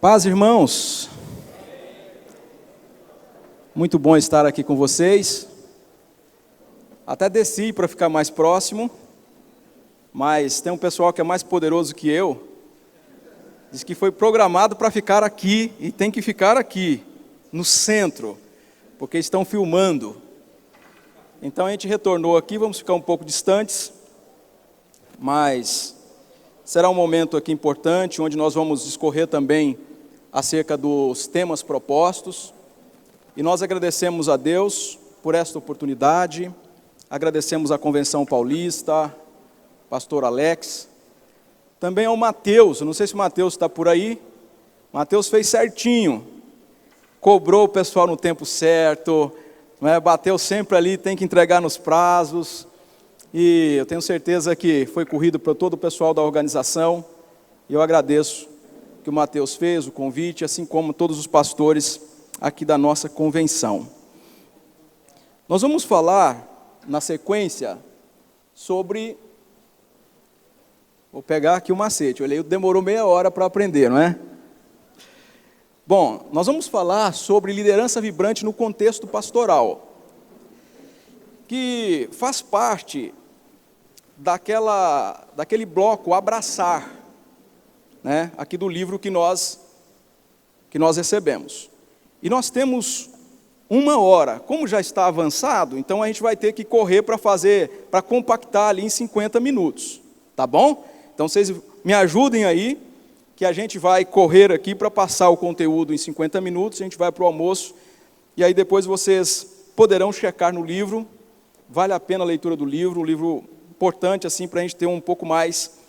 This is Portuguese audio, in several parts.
Paz, irmãos. Muito bom estar aqui com vocês. Até desci para ficar mais próximo, mas tem um pessoal que é mais poderoso que eu. Diz que foi programado para ficar aqui e tem que ficar aqui, no centro, porque estão filmando. Então a gente retornou aqui, vamos ficar um pouco distantes, mas será um momento aqui importante, onde nós vamos discorrer também acerca dos temas propostos, e nós agradecemos a Deus por esta oportunidade, agradecemos à Convenção Paulista, pastor Alex, também ao Mateus, eu não sei se o Mateus está por aí. Mateus fez certinho, cobrou o pessoal no tempo certo, bateu sempre ali, tem que entregar nos prazos, e eu tenho certeza que foi corrido para todo o pessoal da organização, e eu agradeço que o Mateus fez, o convite, assim como todos os pastores aqui da nossa convenção. Nós vamos falar, na sequência, sobre... Vou pegar aqui o macete, olhei, demorou meia hora para aprender, não é? Bom, nós vamos falar sobre liderança vibrante no contexto pastoral, que faz parte daquele bloco Abraçar, né, aqui do livro que nós recebemos. E nós temos 1 hora, como já está avançado, então a gente vai ter que correr para compactar ali em 50 minutos, tá bom? Então vocês me ajudem aí, que a gente vai correr aqui para passar o conteúdo em 50 minutos, a gente vai para o almoço, e aí depois vocês poderão checar no livro, vale a pena a leitura do livro, um livro importante assim para a gente ter um pouco mais,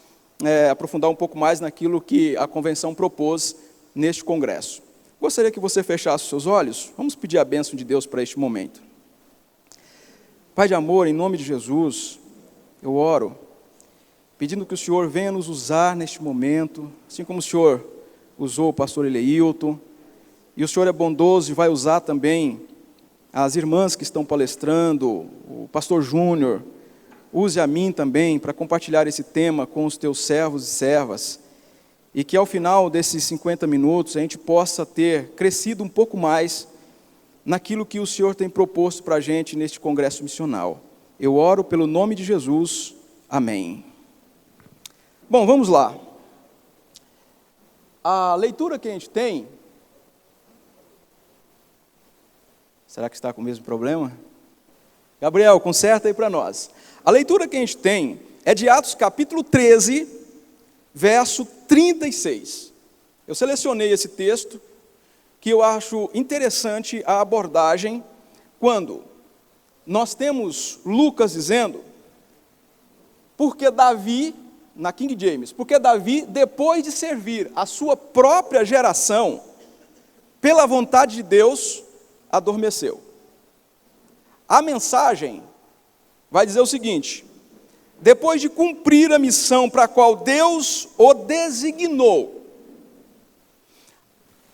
aprofundar um pouco mais naquilo que a convenção propôs neste congresso. Gostaria que você fechasse os seus olhos, vamos pedir a bênção de Deus para este momento. Pai de amor, em nome de Jesus, eu oro, pedindo que o Senhor venha nos usar neste momento, assim como o Senhor usou o pastor Eleilton, e o Senhor é bondoso e vai usar também as irmãs que estão palestrando, o pastor Júnior, use a mim também para compartilhar esse tema com os teus servos e servas, e que ao final desses 50 minutos a gente possa ter crescido um pouco mais naquilo que o Senhor tem proposto para a gente neste congresso missional. Eu oro pelo nome de Jesus, amém. Bom, vamos lá. A leitura que a gente tem... Será que está com o mesmo problema? Gabriel, conserta aí para nós. A leitura que a gente tem é de Atos capítulo 13, verso 36. Eu selecionei esse texto, que eu acho interessante a abordagem, quando nós temos Lucas dizendo, porque Davi... na King James, porque Davi, depois de servir a sua própria geração, pela vontade de Deus, adormeceu. A mensagem vai dizer o seguinte: depois de cumprir a missão para a qual Deus o designou,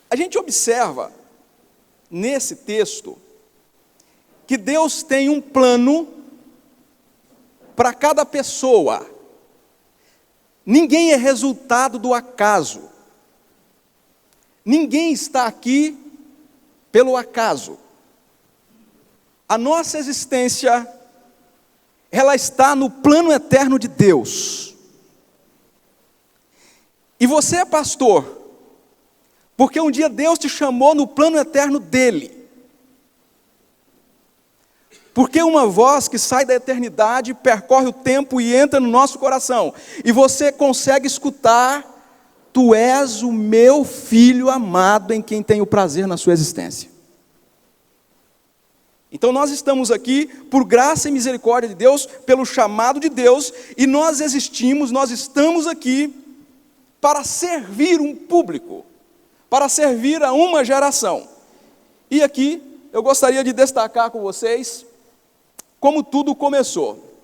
a gente observa nesse texto que Deus tem um plano para cada pessoa. Ninguém é resultado do acaso. Ninguém está aqui pelo acaso. A nossa existência, ela está no plano eterno de Deus. E você é pastor, porque um dia Deus te chamou no plano eterno dele. Porque uma voz que sai da eternidade, percorre o tempo e entra no nosso coração. E você consegue escutar: tu és o meu filho amado, em quem tenho prazer na sua existência. Então nós estamos aqui por graça e misericórdia de Deus, pelo chamado de Deus, e nós estamos aqui para servir um público, para servir a uma geração. E aqui eu gostaria de destacar com vocês como tudo começou.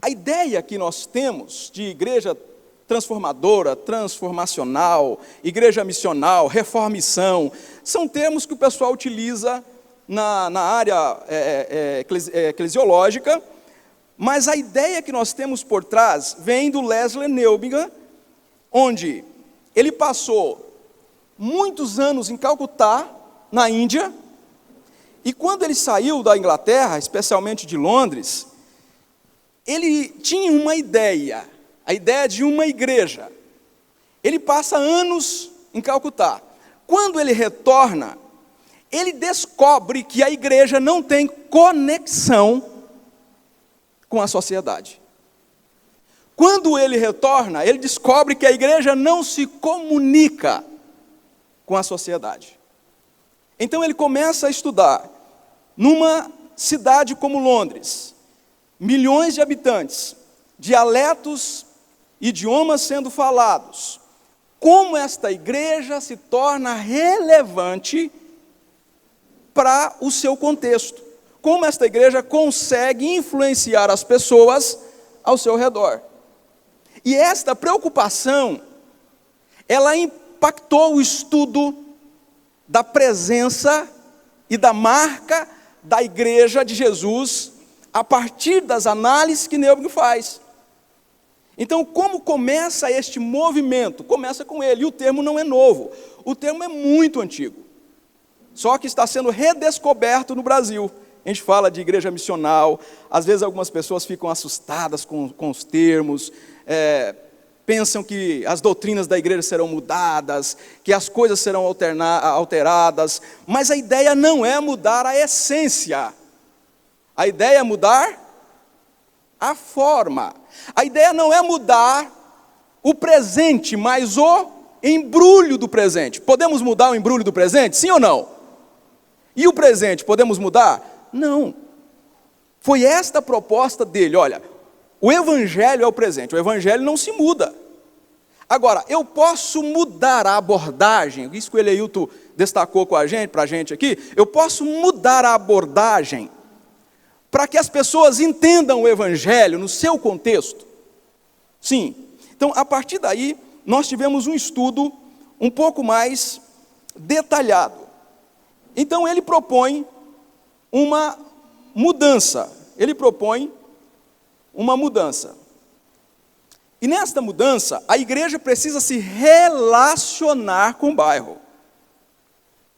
A ideia que nós temos de igreja transformadora, transformacional, igreja missional, reformição, são termos que o pessoal utiliza na área eclesiológica, mas a ideia que nós temos por trás vem do Leslie Neubinga, onde ele passou muitos anos em Calcutá, na Índia, e quando ele saiu da Inglaterra, especialmente de Londres, ele tinha uma ideia, a ideia de uma igreja. Ele passa anos em Calcutá. Quando ele retorna, ele descobre que a igreja não tem conexão com a sociedade. Quando ele retorna, ele descobre que a igreja não se comunica com a sociedade. Então ele começa a estudar numa cidade como Londres, milhões de habitantes, dialetos, idiomas sendo falados, como esta igreja se torna relevante para o seu contexto, como esta igreja consegue influenciar as pessoas ao seu redor. E esta preocupação, ela impactou o estudo da presença e da marca da igreja de Jesus a partir das análises que Neuberg faz. Então, como começa este movimento? Começa com ele, e o termo não é novo, o termo é muito antigo, só que está sendo redescoberto no Brasil. A gente fala de igreja missional, às vezes algumas pessoas ficam assustadas com os termos, pensam que as doutrinas da igreja serão mudadas, que as coisas serão alteradas, mas a ideia não é mudar a essência, a ideia é mudar a forma. A ideia não é mudar o presente, mas o embrulho do presente. Podemos mudar o embrulho do presente? Sim ou não? E o presente, podemos mudar? Não. Foi esta a proposta dele. Olha, o evangelho é o presente, o evangelho não se muda. Agora, eu posso mudar a abordagem, isso que o Eleilton destacou para a gente aqui, eu posso mudar a abordagem para que as pessoas entendam o evangelho no seu contexto? Sim. Então, a partir daí, nós tivemos um estudo um pouco mais detalhado. Então, ele propõe uma mudança. E nesta mudança, a igreja precisa se relacionar com o bairro.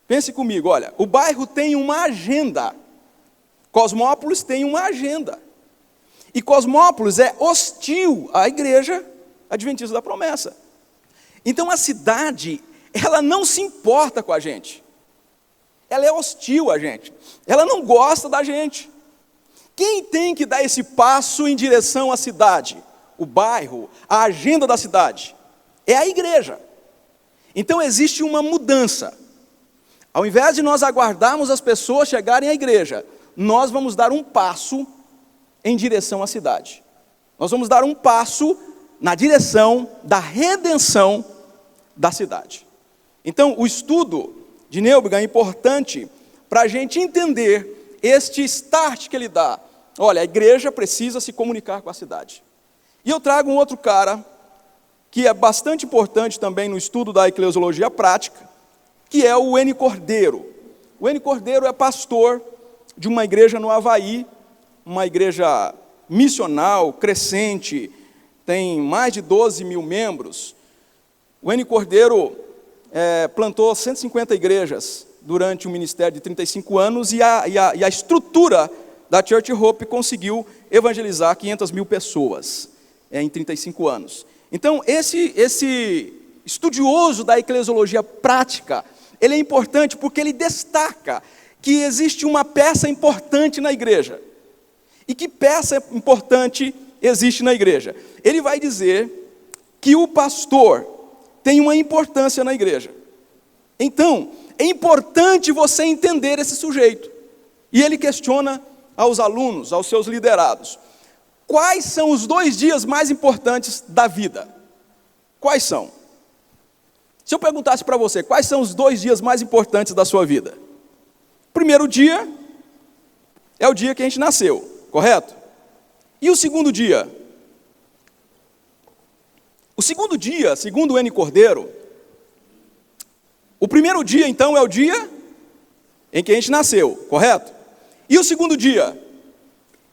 Pense comigo, olha, o bairro tem uma agenda. Cosmópolis tem uma agenda. E Cosmópolis é hostil à igreja adventista da promessa. Então a cidade, ela não se importa com a gente. Ela é hostil a gente. Ela não gosta da gente. Quem tem que dar esse passo em direção à cidade? O bairro, a agenda da cidade. É a igreja. Então existe uma mudança. Ao invés de nós aguardarmos as pessoas chegarem à igreja, nós vamos dar um passo em direção à cidade. Nós vamos dar um passo na direção da redenção da cidade. Então, o estudo de Neuberg é importante para a gente entender este start que ele dá. Olha, a igreja precisa se comunicar com a cidade. E eu trago um outro cara, que é bastante importante também no estudo da eclesiologia prática, que é o N. Cordeiro. O N. Cordeiro é pastor de uma igreja no Havaí, uma igreja missional, crescente, tem mais de 12 mil membros. O N. Cordeiro plantou 150 igrejas durante um ministério de 35 anos, e a estrutura da Church Hope conseguiu evangelizar 500 mil pessoas em 35 anos. Então, esse estudioso da eclesiologia prática, ele é importante porque ele destaca que existe uma peça importante na igreja. E que peça importante existe na igreja? Ele vai dizer que o pastor tem uma importância na igreja. Então, é importante você entender esse sujeito. E ele questiona aos alunos, aos seus liderados: quais são os 2 dias mais importantes da vida? Quais são? Se eu perguntasse para você, quais são os 2 dias mais importantes da sua vida? O primeiro dia é o dia que a gente nasceu, correto? E o segundo dia? O segundo dia, segundo o N. Cordeiro, o primeiro dia, então, é o dia em que a gente nasceu, correto? E o segundo dia?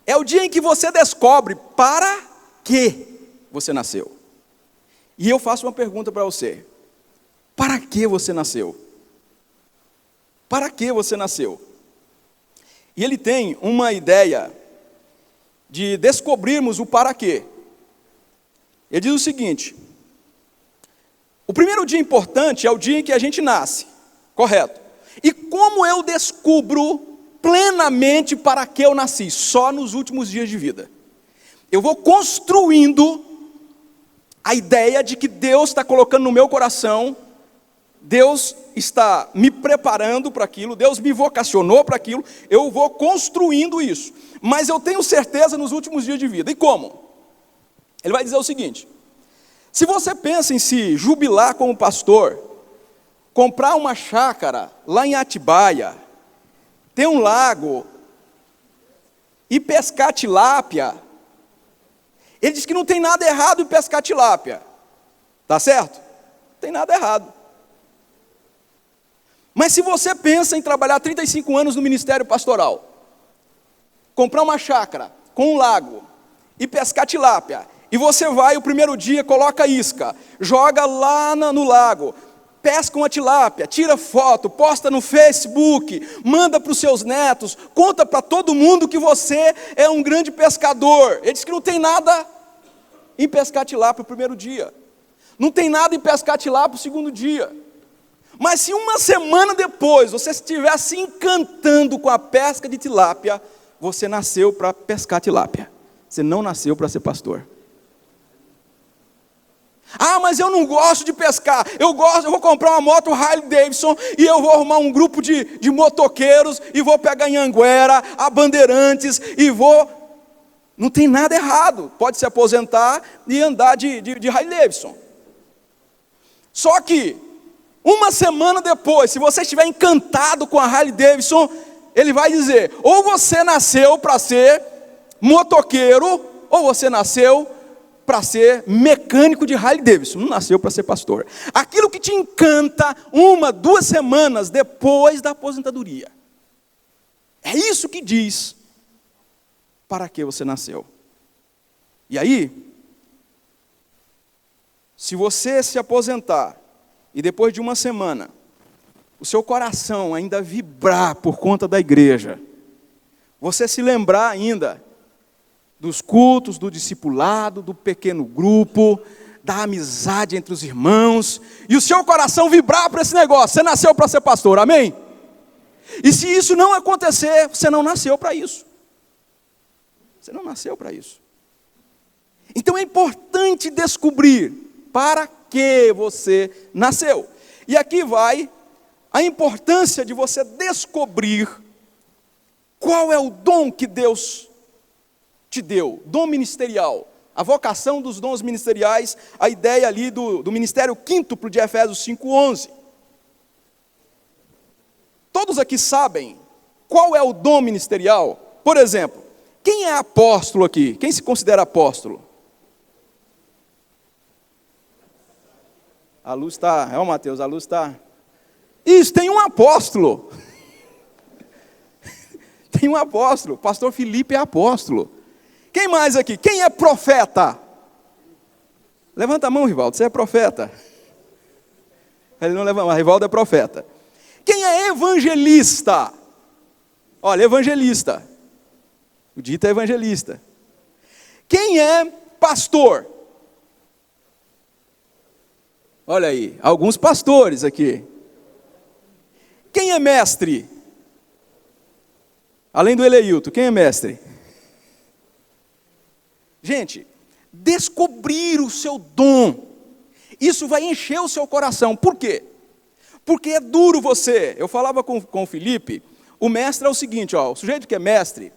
É o dia em que você descobre para que você nasceu. E eu faço uma pergunta para você: Para que você nasceu? Para que você nasceu? E ele tem uma ideia de descobrirmos o para quê. Ele diz o seguinte: o primeiro dia importante é o dia em que a gente nasce, correto? E como eu descubro plenamente para que eu nasci? Só nos últimos dias de vida. Eu vou construindo a ideia de que Deus está colocando no meu coração, Deus está me preparando para aquilo, Deus me vocacionou para aquilo, eu vou construindo isso. Mas eu tenho certeza nos últimos dias de vida. E como? Ele vai dizer o seguinte: se você pensa em se jubilar como pastor, comprar uma chácara lá em Atibaia, ter um lago e pescar tilápia, ele diz que não tem nada errado em pescar tilápia. Tá certo? Não tem nada errado. Mas se você pensa em trabalhar 35 anos no ministério pastoral, comprar uma chácara com um lago e pescar tilápia, e você vai o primeiro dia, coloca a isca, joga lá no lago, pesca uma tilápia, tira foto, posta no Facebook, manda para os seus netos, conta para todo mundo que você é um grande pescador. Ele diz que não tem nada em pescar tilápia o primeiro dia, não tem nada em pescar tilápia o segundo dia. Mas se uma semana depois você estiver se encantando com a pesca de tilápia, você nasceu para pescar tilápia, você não nasceu para ser pastor. Ah, mas eu não gosto de pescar, eu vou comprar uma moto Harley Davidson e eu vou arrumar um grupo de motoqueiros e vou pegar em Anguera, a Bandeirantes e vou... Não tem nada errado, pode se aposentar e andar de Harley Davidson. Só que, uma semana depois, se você estiver encantado com a Harley Davidson, ele vai dizer, ou você nasceu para ser motoqueiro, ou você nasceu para ser mecânico de Harley Davidson, não nasceu para ser pastor. Aquilo que te encanta 1, 2 semanas depois da aposentadoria. É isso que diz para que você nasceu. E aí, se você se aposentar e depois de uma semana, o seu coração ainda vibrar por conta da igreja, você se lembrar ainda dos cultos, do discipulado, do pequeno grupo, da amizade entre os irmãos, e o seu coração vibrar para esse negócio, você nasceu para ser pastor, amém? E se isso não acontecer, você não nasceu para isso. Você não nasceu para isso. Então é importante descobrir para que você nasceu. E aqui vai a importância de você descobrir qual é o dom que Deus te deu, dom ministerial, a vocação dos dons ministeriais, a ideia ali do ministério quíntuplo de Efésios 5:11. Todos aqui sabem qual é o dom ministerial? Por exemplo, quem é apóstolo aqui? Quem se considera apóstolo? A luz está... É o Mateus, a luz está... Isso, tem um apóstolo. Tem um apóstolo. Pastor Felipe é apóstolo. Quem mais aqui? Quem é profeta? Levanta a mão, Rivaldo, você é profeta. Ele não levanta, mas Rivaldo é profeta. Quem é evangelista? Olha, evangelista. O dito é evangelista. Quem é pastor? Olha aí, alguns pastores aqui. Quem é mestre? Além do Eleilton, quem é mestre? Gente, descobrir o seu dom, isso vai encher o seu coração. Por quê? Porque é duro você. Eu falava com o Felipe, o mestre é o seguinte, ó, o sujeito que é mestre,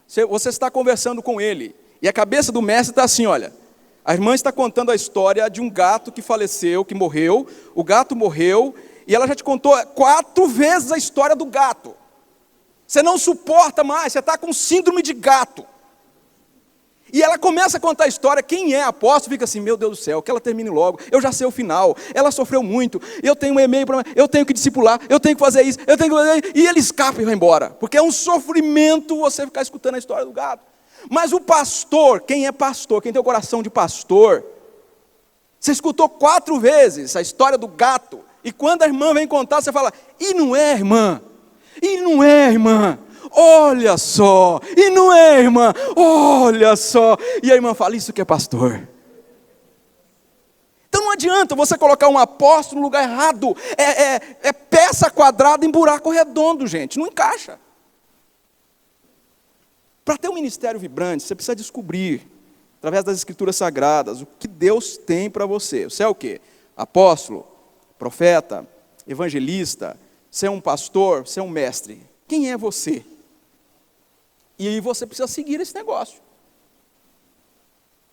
você está conversando com ele, e a cabeça do mestre está assim, olha, a irmã está contando a história de um gato que faleceu, que morreu, o gato morreu, e ela já te contou 4 vezes a história do gato. Você não suporta mais, você está com síndrome de gato. E ela começa a contar a história, quem é apóstolo fica assim, meu Deus do céu, que ela termine logo, eu já sei o final, ela sofreu muito, eu tenho um e-mail, eu tenho que discipular, eu tenho que fazer isso, eu tenho que fazer isso, e ele escapa e vai embora, porque é um sofrimento você ficar escutando a história do gato. Mas o pastor, quem é pastor, quem tem o coração de pastor, você escutou 4 vezes a história do gato, E quando a irmã vem contar, você fala, e não é, irmã? E não é, irmã? Olha só, e não é, irmã? Olha só. E a irmã fala, isso que é pastor. Então não adianta você colocar um apóstolo no lugar errado. É peça quadrada em buraco redondo, gente. Não encaixa. Para ter um ministério vibrante, você precisa descobrir, através das escrituras sagradas, o que Deus tem para você. Você é o quê? Apóstolo, profeta, evangelista, você é um pastor, você é um mestre. Quem é você? E aí você precisa seguir esse negócio.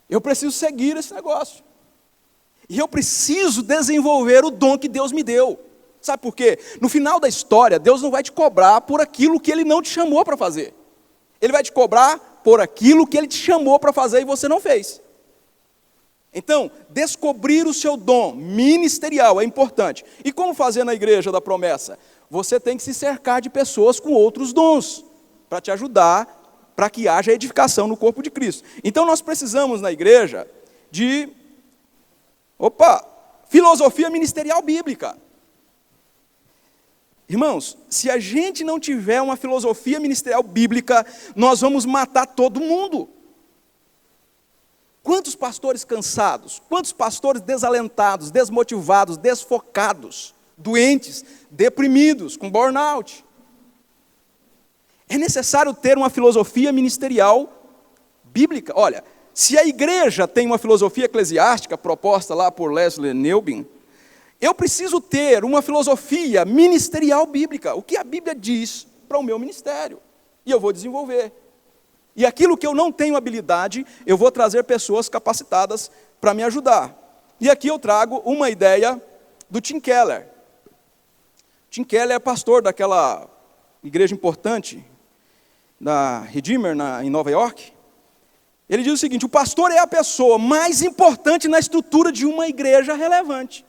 Eu preciso seguir esse negócio. E eu preciso desenvolver o dom que Deus me deu. Sabe por quê? No final da história, Deus não vai te cobrar por aquilo que Ele não te chamou para fazer. Ele vai te cobrar por aquilo que Ele te chamou para fazer e você não fez. Então, descobrir o seu dom ministerial é importante. E como fazer na igreja da promessa? Você tem que se cercar de pessoas com outros dons, para te ajudar, para que haja edificação no corpo de Cristo. Então nós precisamos na igreja de, filosofia ministerial bíblica. Irmãos, se a gente não tiver uma filosofia ministerial bíblica, nós vamos matar todo mundo. Quantos pastores cansados, quantos pastores desalentados, desmotivados, desfocados, doentes, deprimidos, com burnout. É necessário ter uma filosofia ministerial bíblica. Olha, se a igreja tem uma filosofia eclesiástica proposta lá por Leslie Neubin, eu preciso ter uma filosofia ministerial bíblica. O que a Bíblia diz para o meu ministério. E eu vou desenvolver. E aquilo que eu não tenho habilidade, eu vou trazer pessoas capacitadas para me ajudar. E aqui eu trago uma ideia do Tim Keller. Tim Keller é pastor daquela igreja importante, da Redeemer, em Nova York. Ele diz o seguinte: o pastor é a pessoa mais importante na estrutura de uma igreja relevante.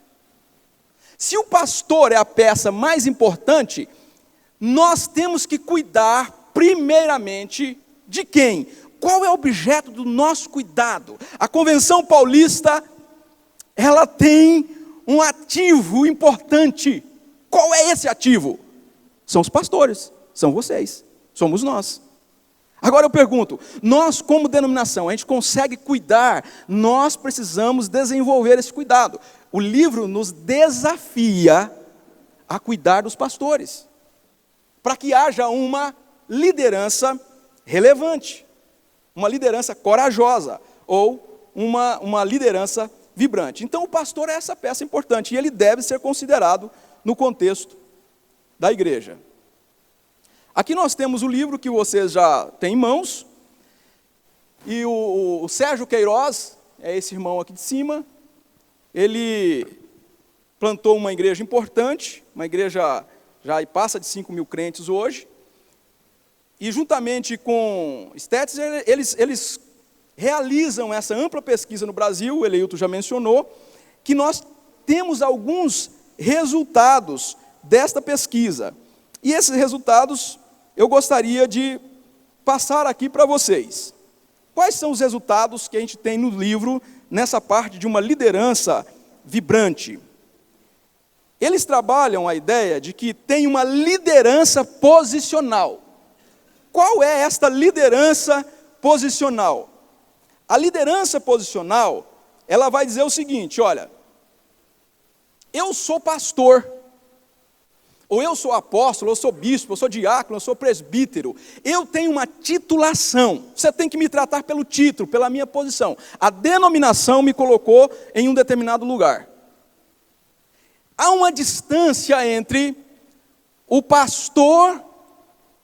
Se o pastor é a peça mais importante, nós temos que cuidar primeiramente de quem? Qual é o objeto do nosso cuidado? A Convenção Paulista, ela tem um ativo importante. Qual é esse ativo? São os pastores, são vocês, somos nós. Agora eu pergunto, nós como denominação, a gente consegue cuidar? Nós precisamos desenvolver esse cuidado. O livro nos desafia a cuidar dos pastores, para que haja uma liderança relevante, uma liderança corajosa, ou uma liderança vibrante. Então o pastor é essa peça importante, e ele deve ser considerado no contexto da igreja. Aqui nós temos o livro que vocês já têm em mãos, e o Sérgio Queiroz, é esse irmão aqui de cima, ele plantou uma igreja importante, uma igreja já passa de 5 mil crentes hoje, e juntamente com Stetzer, eles realizam essa ampla pesquisa no Brasil, o Eleilton já mencionou, que nós temos alguns resultados desta pesquisa. E esses resultados eu gostaria de passar aqui para vocês. Quais são os resultados que a gente tem no livro, nessa parte de uma liderança vibrante? Eles trabalham a ideia de que tem uma liderança posicional. Qual é esta liderança posicional? A liderança posicional, ela vai dizer o seguinte: olha, eu sou pastor, ou eu sou apóstolo, eu sou bispo, eu sou diácono, eu sou presbítero, eu tenho uma titulação, você tem que me tratar pelo título, pela minha posição. A denominação me colocou em um determinado lugar. Há uma distância entre o pastor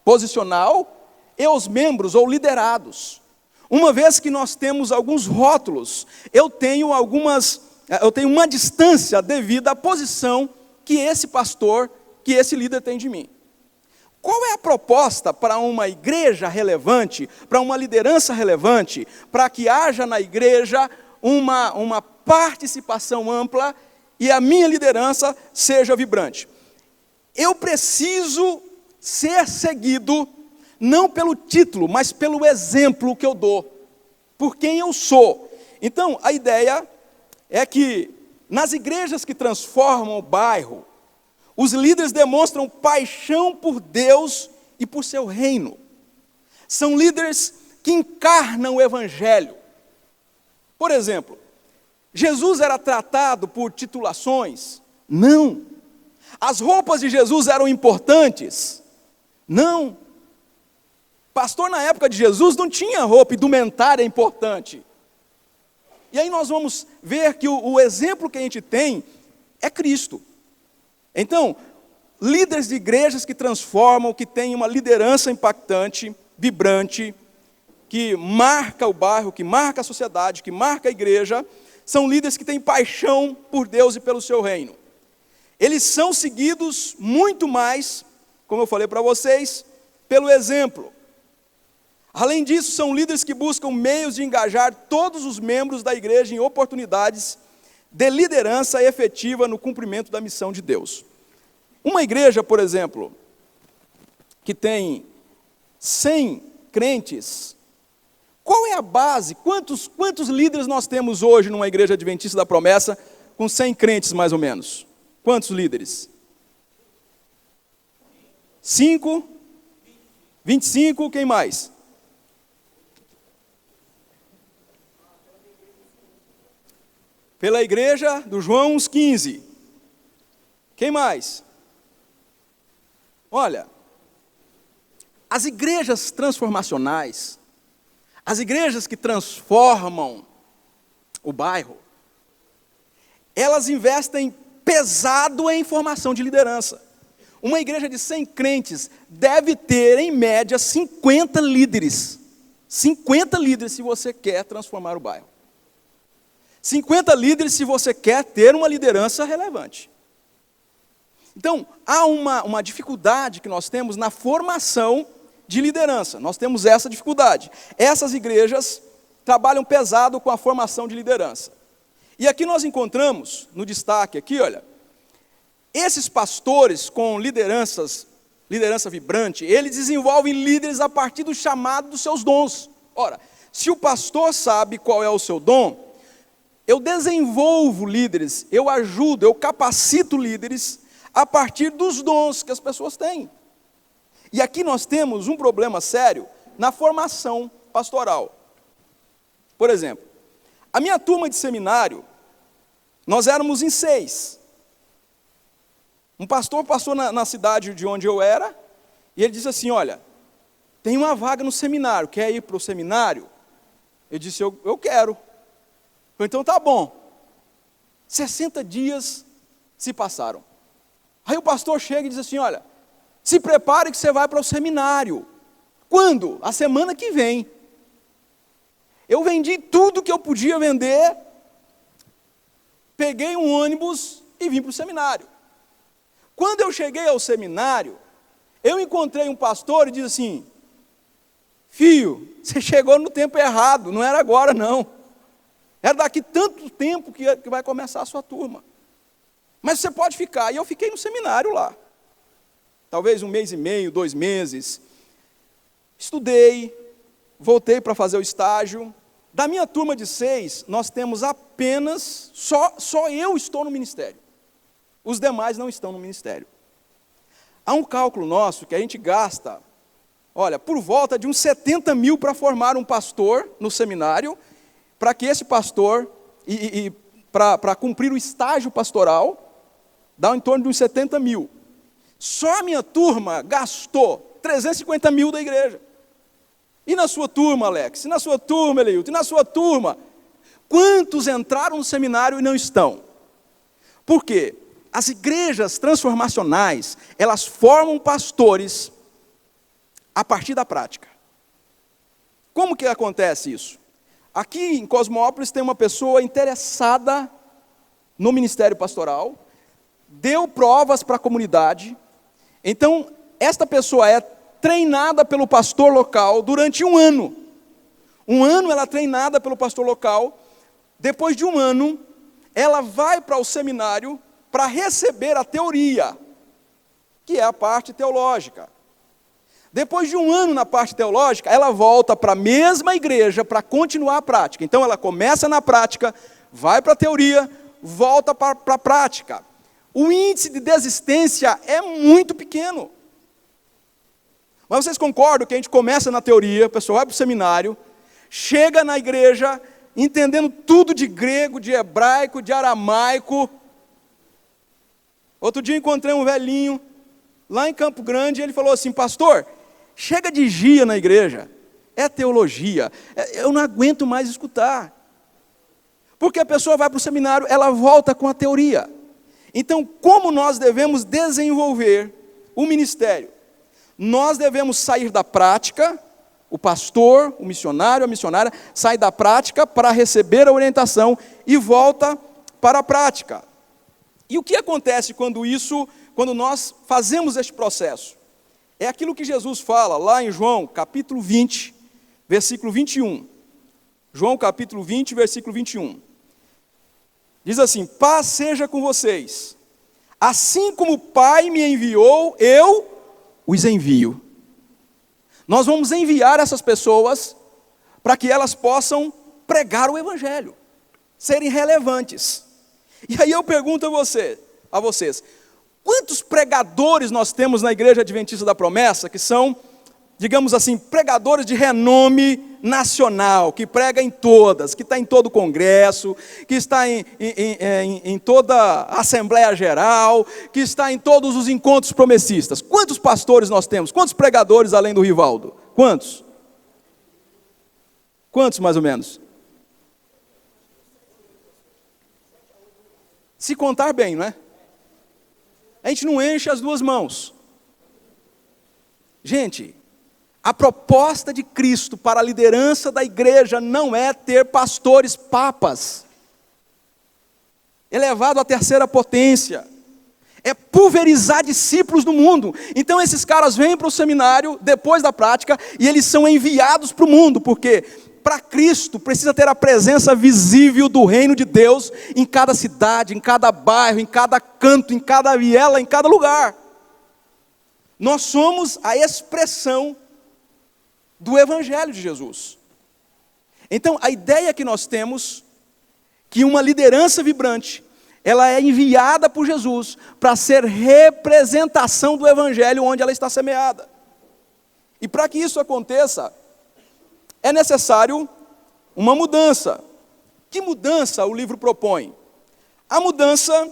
posicional e os membros ou liderados. Uma vez que nós temos alguns rótulos, eu tenho uma distância devido à posição que esse pastor, que esse líder tem de mim. Qual é a proposta para uma igreja relevante, para uma liderança relevante, para que haja na igreja uma participação ampla e a minha liderança seja vibrante? Eu preciso ser seguido não pelo título, mas pelo exemplo que eu dou, por quem eu sou. Então, a ideia é que nas igrejas que transformam o bairro, os líderes demonstram paixão por Deus e por seu reino. São líderes que encarnam o evangelho. Por exemplo, Jesus era tratado por titulações? Não. As roupas de Jesus eram importantes? Não. Pastor na época de Jesus não tinha roupa, indumentária importante. E aí nós vamos ver que o exemplo que a gente tem é Cristo. Então, líderes de igrejas que transformam, que têm uma liderança impactante, vibrante, que marca o bairro, que marca a sociedade, que marca a igreja, são líderes que têm paixão por Deus e pelo seu reino. Eles são seguidos muito mais, como eu falei para vocês, pelo exemplo. Além disso, são líderes que buscam meios de engajar todos os membros da igreja em oportunidades de liderança efetiva no cumprimento da missão de Deus. Uma igreja, por exemplo, que tem 100 crentes, qual é a base? Quantos líderes nós temos hoje numa igreja adventista da promessa com 100 crentes, mais ou menos? Quantos líderes? 5? 25? Quem mais? Pela igreja do João, uns 15. Quem mais? Olha, as igrejas transformacionais, as igrejas que transformam o bairro, elas investem pesado em formação de liderança. Uma igreja de 100 crentes deve ter, em média, 50 líderes. 50 líderes se você quer transformar o bairro. 50 líderes se você quer ter uma liderança relevante. Então, há uma dificuldade que nós temos na formação de liderança. Nós temos essa dificuldade. Essas igrejas trabalham pesado com a formação de liderança. E aqui nós encontramos, no destaque aqui, olha, esses pastores com liderança vibrante, eles desenvolvem líderes a partir do chamado dos seus dons. Ora, se o pastor sabe qual é o seu dom, eu desenvolvo líderes, eu ajudo, eu capacito líderes a partir dos dons que as pessoas têm. E aqui nós temos um problema sério na formação pastoral. Por exemplo, a minha turma de seminário, nós éramos em 6. Um pastor passou na cidade de onde eu era, e ele disse assim, olha, tem uma vaga no seminário, quer ir para o seminário? Eu disse, eu quero. Falei, então tá bom. 60 dias se passaram. Aí o pastor chega e diz assim, olha, se prepare que você vai para o seminário. Quando? A semana que vem. Eu vendi tudo que eu podia vender, peguei um ônibus e vim para o seminário. Quando eu cheguei ao seminário, eu encontrei um pastor e disse assim, filho, você chegou no tempo errado, não era agora não. Era daqui tanto tempo que vai começar a sua turma. Mas você pode ficar. E eu fiquei no seminário lá. Talvez 1 mês e meio, 2 meses. Estudei, voltei para fazer o estágio. Da minha turma de 6, nós temos apenas, só eu estou no ministério. Os demais não estão no ministério. Há um cálculo nosso que a gente gasta, olha, por volta de uns 70 mil para formar um pastor no seminário, para que esse pastor, para cumprir o estágio pastoral, dá em torno de uns 70 mil. Só a minha turma gastou 350 mil da igreja. E na sua turma, Alex? E na sua turma, Eleilton? E na sua turma? Quantos entraram no seminário e não estão? Por quê? As igrejas transformacionais, elas formam pastores a partir da prática. Como que acontece isso? Aqui em Cosmópolis tem uma pessoa interessada no ministério pastoral, deu provas para a comunidade, então esta pessoa é treinada pelo pastor local durante 1 ano. 1 ano ela é treinada pelo pastor local, depois de 1 ano, ela vai para o seminário para receber a teoria, que é a parte teológica. Depois de 1 ano na parte teológica, ela volta para a mesma igreja para continuar a prática. Então ela começa na prática, vai para a teoria, volta para a prática. O índice de desistência é muito pequeno. Mas vocês concordam que a gente começa na teoria, o pessoal vai para o seminário, chega na igreja, entendendo tudo de grego, de hebraico, de aramaico. Outro dia encontrei um velhinho, lá em Campo Grande, e ele falou assim: pastor, chega de gia na igreja, é teologia, eu não aguento mais escutar. Porque a pessoa vai para o seminário, ela volta com a teoria. Então, como nós devemos desenvolver o ministério? Nós devemos sair da prática, o pastor, o missionário, a missionária, sai da prática para receber a orientação e volta para a prática. E o que acontece quando nós fazemos este processo? É aquilo que Jesus fala lá em João, capítulo 20, versículo 21. João, capítulo 20, versículo 21. Diz assim: paz seja com vocês. Assim como o Pai me enviou, eu os envio. Nós vamos enviar essas pessoas para que elas possam pregar o Evangelho, serem relevantes. E aí eu pergunto a vocês, quantos pregadores nós temos na Igreja Adventista da Promessa, que são, digamos assim, pregadores de renome nacional, que prega em todas, que está em todo o congresso, que está em toda a Assembleia Geral, que está em todos os encontros promessistas? Quantos pastores nós temos? Quantos pregadores além do Rivaldo? Quantos? Quantos mais ou menos? Se contar bem, não é? A gente não enche as duas mãos. Gente, a proposta de Cristo para a liderança da igreja não é ter pastores papas, elevado à terceira potência, é pulverizar discípulos do mundo. Então esses caras vêm para o seminário, depois da prática, e eles são enviados para o mundo, porque para Cristo precisa ter a presença visível do reino de Deus em cada cidade, em cada bairro, em cada canto, em cada viela, em cada lugar. Nós somos a expressão do Evangelho de Jesus. Então, a ideia que nós temos, que uma liderança vibrante, ela é enviada por Jesus para ser representação do Evangelho onde ela está semeada. E para que isso aconteça, é necessário uma mudança. Que mudança o livro propõe? A mudança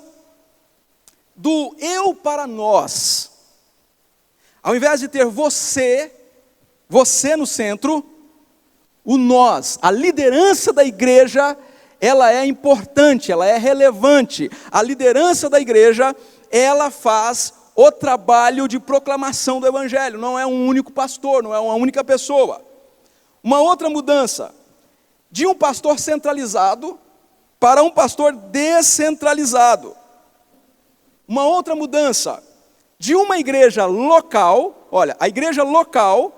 do eu para nós. Ao invés de ter você no centro, o nós, a liderança da igreja, ela é importante, ela é relevante. A liderança da igreja, ela faz o trabalho de proclamação do Evangelho. Não é um único pastor, não é uma única pessoa. Uma outra mudança, de um pastor centralizado para um pastor descentralizado. Uma outra mudança, de uma igreja local, olha, a igreja local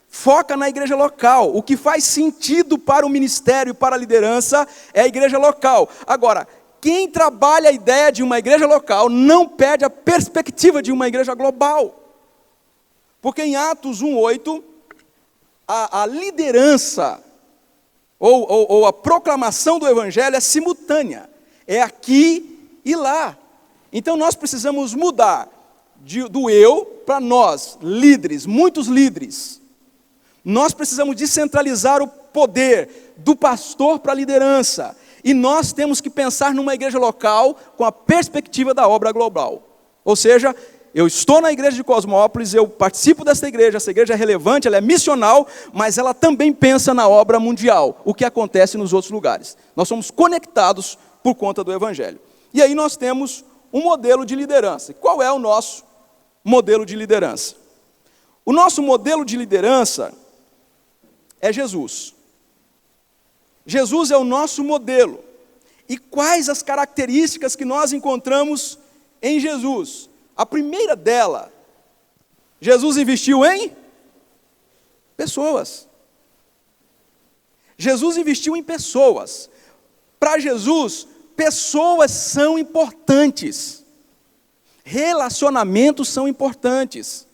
foca na igreja local. O que faz sentido para o ministério e para a liderança é a igreja local. Agora, quem trabalha a ideia de uma igreja local não perde a perspectiva de uma igreja global. Porque em Atos 1:8, a liderança ou a proclamação do Evangelho é simultânea, é aqui e lá. Então nós precisamos mudar do eu para nós, líderes, muitos líderes. Nós precisamos descentralizar o poder do pastor para a liderança, e nós temos que pensar numa igreja local com a perspectiva da obra global. Ou seja, eu estou na igreja de Cosmópolis, eu participo dessa igreja, essa igreja é relevante, ela é missional, mas ela também pensa na obra mundial, o que acontece nos outros lugares. Nós somos conectados por conta do Evangelho. E aí nós temos um modelo de liderança. Qual é o nosso modelo de liderança? O nosso modelo de liderança é Jesus. Jesus é o nosso modelo. E quais as características que nós encontramos em Jesus? A primeira dela, Jesus investiu em pessoas. Jesus investiu em pessoas. Para Jesus, pessoas são importantes. Relacionamentos são importantes.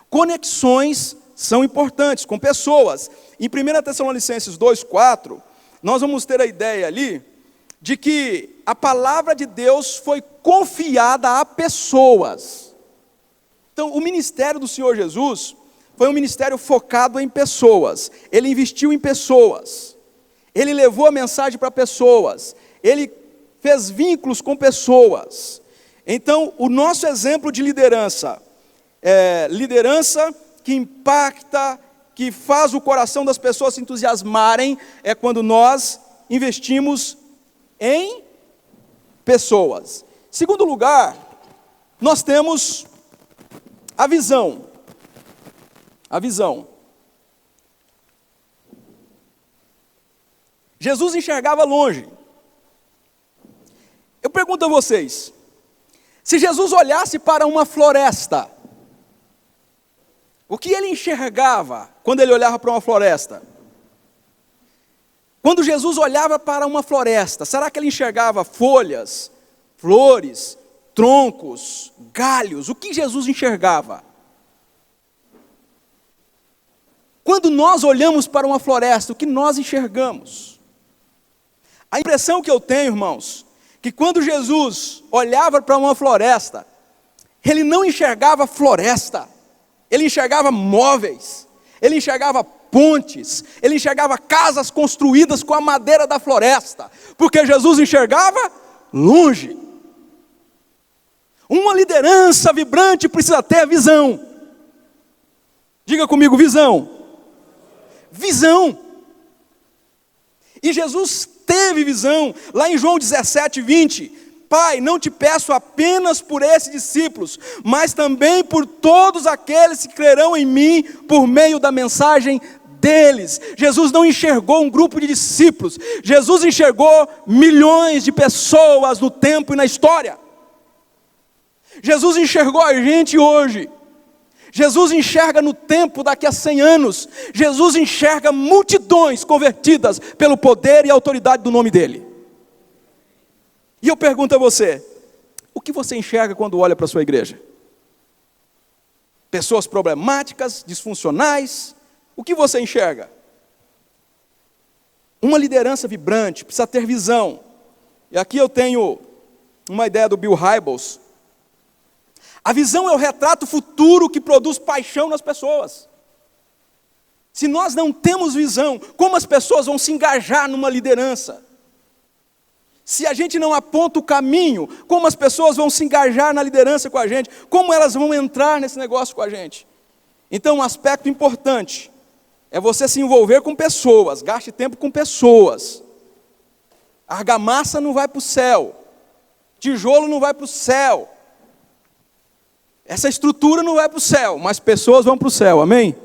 Conexões são importantes com pessoas. Em 1 Tessalonicenses 2:4, nós vamos ter a ideia ali de que a palavra de Deus foi confiada a pessoas. Então, o ministério do Senhor Jesus foi um ministério focado em pessoas. Ele investiu em pessoas. Ele levou a mensagem para pessoas. Ele fez vínculos com pessoas. Então, o nosso exemplo de liderança é liderança que impacta, que faz o coração das pessoas se entusiasmarem, é quando nós investimos em pessoas. Segundo lugar, nós temos a visão. A visão. Jesus enxergava longe. Eu pergunto a vocês, se Jesus olhasse para uma floresta, o que ele enxergava quando ele olhava para uma floresta? Quando Jesus olhava para uma floresta, será que ele enxergava folhas, flores, troncos, galhos? O que Jesus enxergava? Quando nós olhamos para uma floresta, o que nós enxergamos? A impressão que eu tenho, irmãos, que quando Jesus olhava para uma floresta, ele não enxergava floresta, ele enxergava móveis, ele enxergava pontes, ele enxergava casas construídas com a madeira da floresta, porque Jesus enxergava longe. Uma liderança vibrante precisa ter visão. Diga comigo, visão. Visão. E Jesus teve visão, lá em João 17:20, Pai, não te peço apenas por esses discípulos, mas também por todos aqueles que crerão em mim por meio da mensagem deles. Jesus não enxergou um grupo de discípulos, Jesus enxergou milhões de pessoas no tempo e na história. Jesus enxergou a gente hoje. Jesus enxerga no tempo daqui a 100 anos. Jesus enxerga multidões convertidas pelo poder e autoridade do nome dele. E eu pergunto a você, o que você enxerga quando olha para a sua igreja? Pessoas problemáticas, disfuncionais? O que você enxerga? Uma liderança vibrante precisa ter visão. E aqui eu tenho uma ideia do Bill Hybels. A visão é o retrato futuro que produz paixão nas pessoas. Se nós não temos visão, como as pessoas vão se engajar numa liderança? Se a gente não aponta o caminho, como as pessoas vão se engajar na liderança com a gente? Como elas vão entrar nesse negócio com a gente? Então, um aspecto importante é você se envolver com pessoas, gaste tempo com pessoas. Argamassa não vai para o céu, tijolo não vai para o céu. Essa estrutura não vai para o céu, mas pessoas vão para o céu, amém?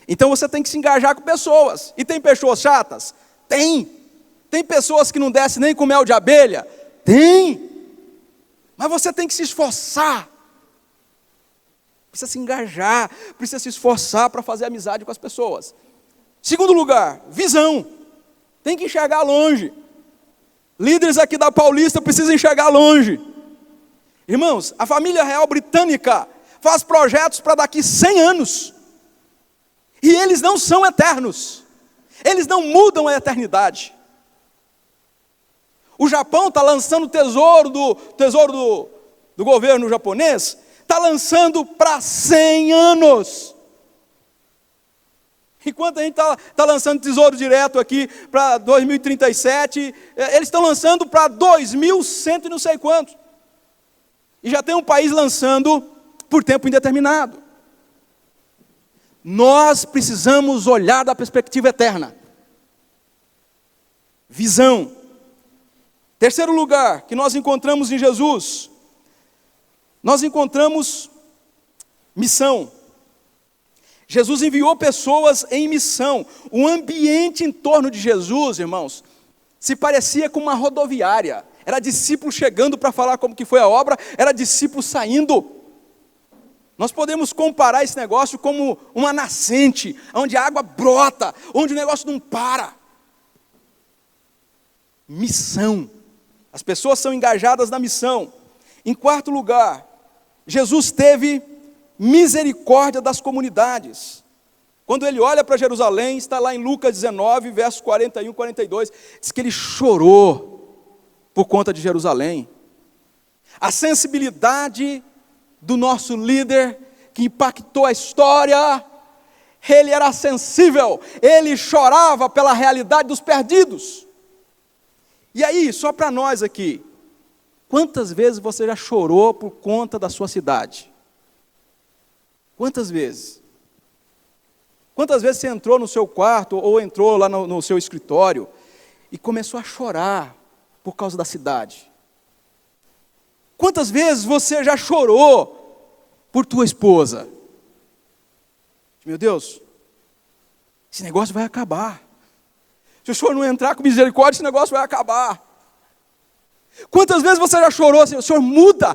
Então você tem que se engajar com pessoas. E tem pessoas chatas? Tem. Tem pessoas que não descem nem com mel de abelha? Tem. Mas você tem que se esforçar. Precisa se engajar, precisa se esforçar para fazer amizade com as pessoas. Segundo lugar, visão. Tem que enxergar longe. Líderes aqui da Paulista precisam enxergar longe. Irmãos, a família real britânica faz projetos para daqui 100 anos. E eles não são eternos. Eles não mudam a eternidade. O Japão está lançando o tesouro do governo japonês, está lançando para 100 anos. Enquanto a gente está lançando tesouro direto aqui para 2037, eles estão lançando para 2100 e não sei quanto. E já tem um país lançando por tempo indeterminado. Nós precisamos olhar da perspectiva eterna. Visão. Terceiro lugar que nós encontramos em Jesus, nós encontramos missão. Jesus enviou pessoas em missão. O ambiente em torno de Jesus, irmãos, se parecia com uma rodoviária. Era discípulo chegando para falar como que foi a obra, era discípulo saindo. Nós podemos comparar esse negócio como uma nascente, onde a água brota, onde o negócio não para. Missão. As pessoas são engajadas na missão. Em quarto lugar, Jesus teve misericórdia das comunidades. Quando ele olha para Jerusalém, está lá em Lucas 19, versos 41 e 42, diz que ele chorou. por conta de Jerusalém. A sensibilidade do nosso líder, que impactou a história, ele era sensível, ele chorava pela realidade dos perdidos. E aí, só para nós aqui, quantas vezes você já chorou por conta da sua cidade? Quantas vezes? Quantas vezes você entrou no seu quarto ou entrou lá no seu escritório e começou a chorar por causa da cidade? Quantas vezes você já chorou por tua esposa? Meu Deus, esse negócio vai acabar. Se o senhor não entrar com misericórdia, esse negócio vai acabar. Quantas vezes você já chorou assim, Senhor, muda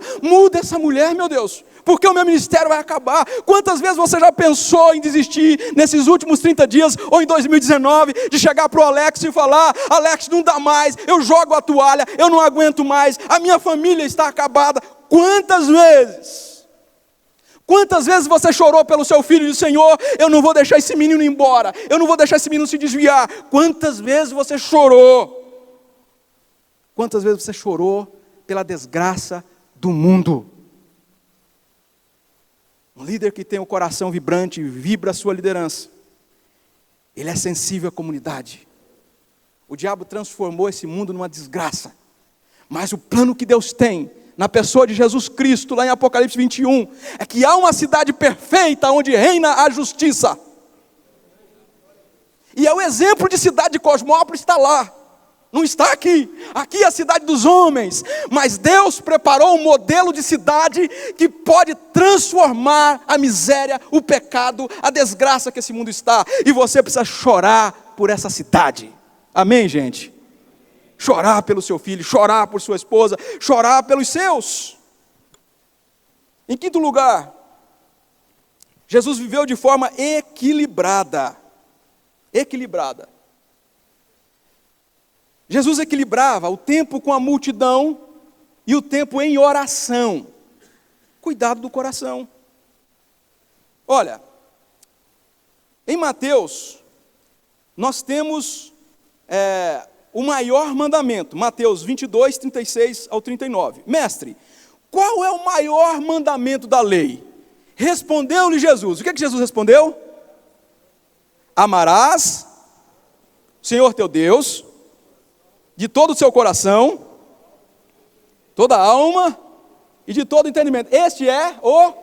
essa mulher, meu Deus, porque o meu ministério vai acabar. Quantas vezes você já pensou em desistir nesses últimos 30 dias, ou em 2019, de chegar para o Alex e falar, Alex, não dá mais, eu jogo a toalha, eu não aguento mais, a minha família está acabada. Quantas vezes? Quantas vezes você chorou pelo seu filho e disse, Senhor, eu não vou deixar esse menino ir embora, eu não vou deixar esse menino se desviar. Quantas vezes você chorou? Quantas vezes você chorou pela desgraça do mundo? Um líder que tem o coração vibrante, vibra a sua liderança. Ele é sensível à comunidade. O diabo transformou esse mundo numa desgraça. Mas o plano que Deus tem, na pessoa de Jesus Cristo, lá em Apocalipse 21, é que há uma cidade perfeita onde reina a justiça. E é o exemplo de cidade de Cosmópolis está lá. Não está aqui. Aqui é a cidade dos homens. Mas Deus preparou um modelo de cidade que pode transformar a miséria, o pecado, a desgraça que esse mundo está. E você precisa chorar por essa cidade. Amém, gente? Chorar pelo seu filho, chorar por sua esposa, chorar pelos seus. Em quinto lugar, Jesus viveu de forma equilibrada. Equilibrada. Jesus equilibrava o tempo com a multidão e o tempo em oração. Cuidado do coração. Olha, em Mateus, nós temos o maior mandamento, Mateus 22, 36 ao 39. Mestre, qual é o maior mandamento da lei? Respondeu-lhe Jesus. O que Jesus respondeu? Amarás o Senhor teu Deus de todo o seu coração, toda a alma e de todo o entendimento. Este é o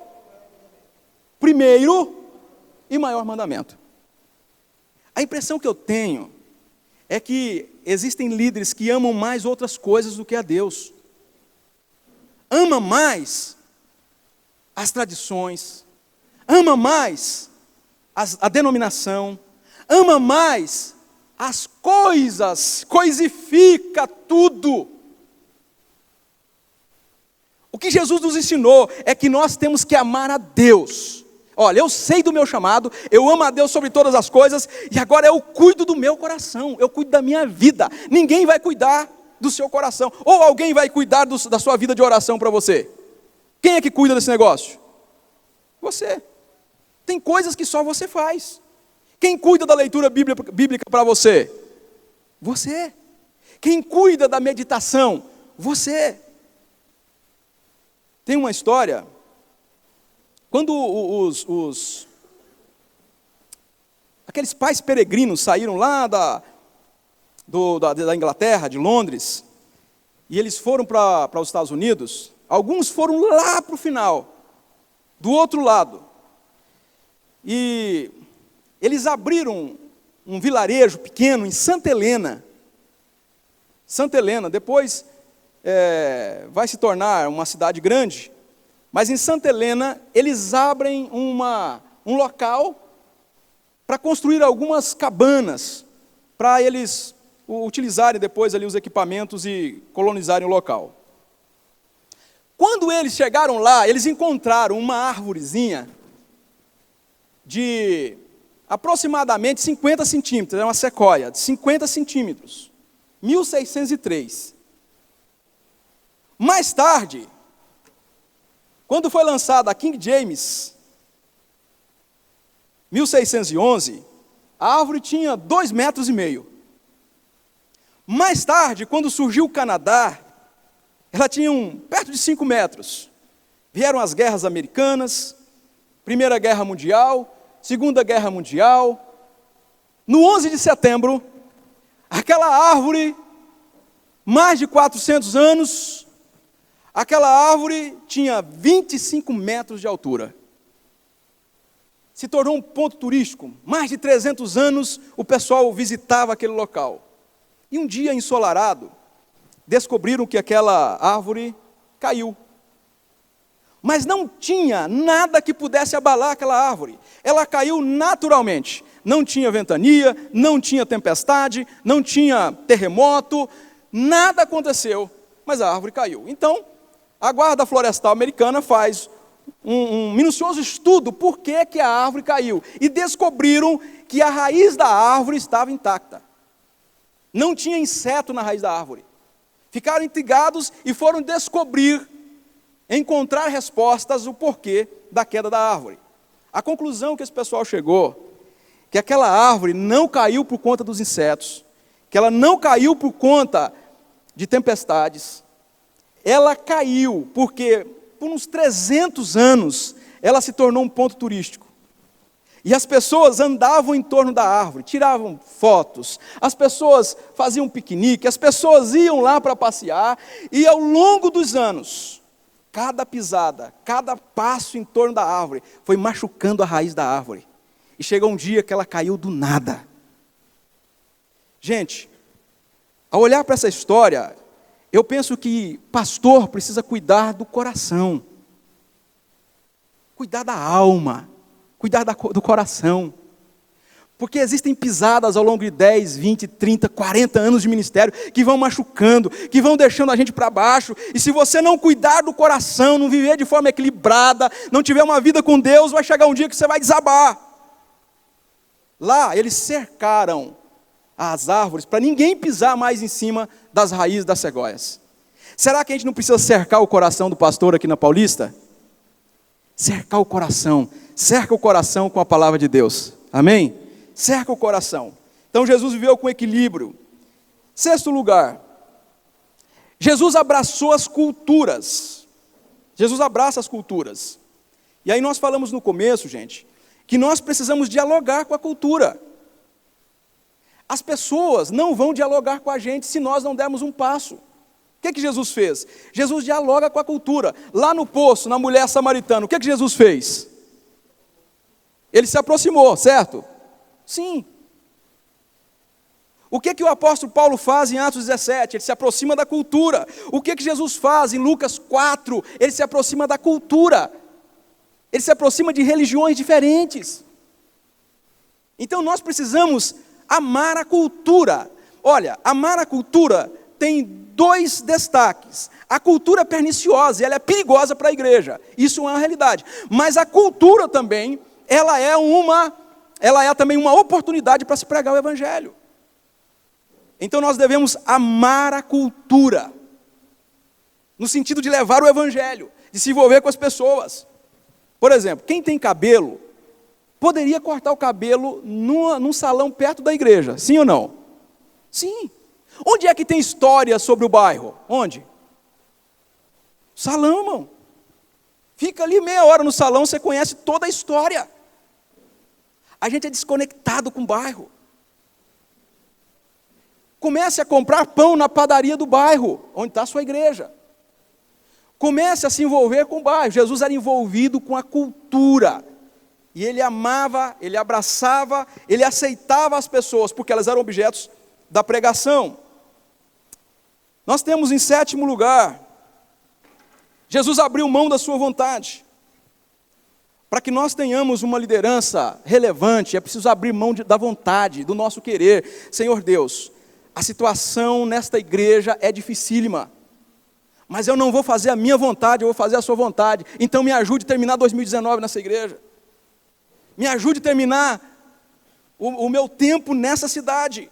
primeiro e maior mandamento. A impressão que eu tenho é que existem líderes que amam mais outras coisas do que a Deus. Ama mais as tradições, ama mais a denominação, ama mais as coisas, coisifica tudo. O que Jesus nos ensinou é que nós temos que amar a Deus. Olha, eu sei do meu chamado, eu amo a Deus sobre todas as coisas, e agora eu cuido do meu coração, eu cuido da minha vida. Ninguém vai cuidar do seu coração, ou alguém vai cuidar da sua vida de oração para você. Quem é que cuida desse negócio? Você. Tem coisas que só você faz. Quem cuida da leitura bíblica para você? Você. Quem cuida da meditação? Você. Tem uma história, quando aqueles pais peregrinos saíram lá da Inglaterra, de Londres, e eles foram para os Estados Unidos, alguns foram lá para o final, do outro lado, e eles abriram um vilarejo pequeno em Santa Helena. Santa Helena, depois vai se tornar uma cidade grande, mas em Santa Helena eles abrem um local para construir algumas cabanas, para eles utilizarem depois ali os equipamentos e colonizarem o local. Quando eles chegaram lá, eles encontraram uma árvorezinha de aproximadamente 50 centímetros, é uma sequoia, de 50 centímetros, 1603. Mais tarde, quando foi lançada a King James, 1611, a árvore tinha 2,5 metros. Mais tarde, quando surgiu o Canadá, Ela tinha perto de 5 metros. Vieram as guerras americanas, Primeira Guerra Mundial, Segunda Guerra Mundial. No 11 de setembro, aquela árvore, mais de 400 anos, aquela árvore tinha 25 metros de altura. Se tornou um ponto turístico. Mais de 300 anos o pessoal visitava aquele local. E um dia ensolarado, descobriram que aquela árvore caiu. Mas não tinha nada que pudesse abalar aquela árvore. Ela caiu naturalmente. Não tinha ventania, não tinha tempestade, não tinha terremoto, nada aconteceu, mas a árvore caiu. Então, a Guarda Florestal Americana faz um minucioso estudo por que a árvore caiu. E descobriram que a raiz da árvore estava intacta. Não tinha inseto na raiz da árvore. Ficaram intrigados e foram encontrar respostas o porquê da queda da árvore. A conclusão que esse pessoal chegou, que aquela árvore não caiu por conta dos insetos, que ela não caiu por conta de tempestades, ela caiu porque por uns 300 anos ela se tornou um ponto turístico. E as pessoas andavam em torno da árvore, tiravam fotos, as pessoas faziam piquenique, as pessoas iam lá para passear, e ao longo dos anos, cada pisada, cada passo em torno da árvore foi machucando a raiz da árvore. E chegou um dia que ela caiu do nada. Gente, ao olhar para essa história, eu penso que pastor precisa cuidar do coração, cuidar da alma, cuidar do coração. Porque existem pisadas ao longo de 10, 20, 30, 40 anos de ministério que vão machucando, que vão deixando a gente para baixo. E se você não cuidar do coração, não viver de forma equilibrada, não tiver uma vida com Deus, vai chegar um dia que você vai desabar. Lá, eles cercaram as árvores para ninguém pisar mais em cima das raízes das segóias. Será que a gente não precisa cercar o coração do pastor aqui na Paulista? Cercar o coração. Cerca o coração com a palavra de Deus. Amém? Cerca o coração. Então Jesus viveu com equilíbrio. 6º lugar, Jesus abraçou as culturas. Jesus abraça as culturas. E aí nós falamos no começo, gente, que nós precisamos dialogar com a cultura. As pessoas não vão dialogar com a gente se nós não dermos um passo. O que Jesus fez? Jesus dialoga com a cultura. Lá no poço, na mulher samaritana, o que Jesus fez? Ele se aproximou, certo? Sim. O que o apóstolo Paulo faz em Atos 17? Ele se aproxima da cultura. O que Jesus faz em Lucas 4? Ele se aproxima da cultura. Ele se aproxima de religiões diferentes. Então nós precisamos amar a cultura. Olha, amar a cultura tem 2 destaques. A cultura é perniciosa, ela é perigosa para a igreja. Isso é uma realidade. Mas a cultura também, ela é também uma oportunidade para se pregar o evangelho. Então nós devemos amar a cultura, no sentido de levar o evangelho, de se envolver com as pessoas. Por exemplo, quem tem cabelo, poderia cortar o cabelo num salão perto da igreja, sim ou não? Sim. Onde é que tem história sobre o bairro? Onde? Salão, irmão. Fica ali meia hora no salão, você conhece toda a história. A gente é desconectado com o bairro. Comece a comprar pão na padaria do bairro, onde está a sua igreja. Comece a se envolver com o bairro. Jesus era envolvido com a cultura. E ele amava, ele abraçava, ele aceitava as pessoas, porque elas eram objetos da pregação. Nós temos em 7º lugar, Jesus abriu mão da sua vontade. Para que nós tenhamos uma liderança relevante, é preciso abrir mão da vontade, do nosso querer. Senhor Deus, a situação nesta igreja é dificílima, mas eu não vou fazer a minha vontade, eu vou fazer a sua vontade. Então me ajude a terminar 2019 nessa igreja. Me ajude a terminar o meu tempo nessa cidade.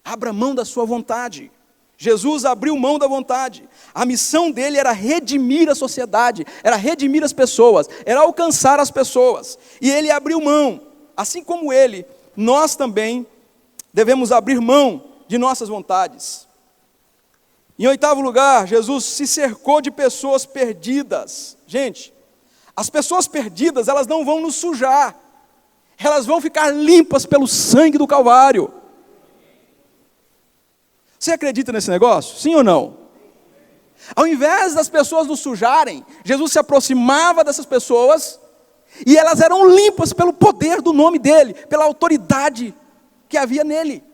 Abra mão da sua vontade. Jesus abriu mão da vontade. A missão dele era redimir a sociedade, era redimir as pessoas, era alcançar as pessoas. E ele abriu mão. Assim como ele, nós também devemos abrir mão de nossas vontades. Em oitavo lugar, Jesus se cercou de pessoas perdidas. Gente, as pessoas perdidas, elas não vão nos sujar. Elas vão ficar limpas pelo sangue do Calvário. Você acredita nesse negócio? Sim ou não? Ao invés das pessoas nos sujarem, Jesus se aproximava dessas pessoas e elas eram limpas pelo poder do nome dele, pela autoridade que havia nele.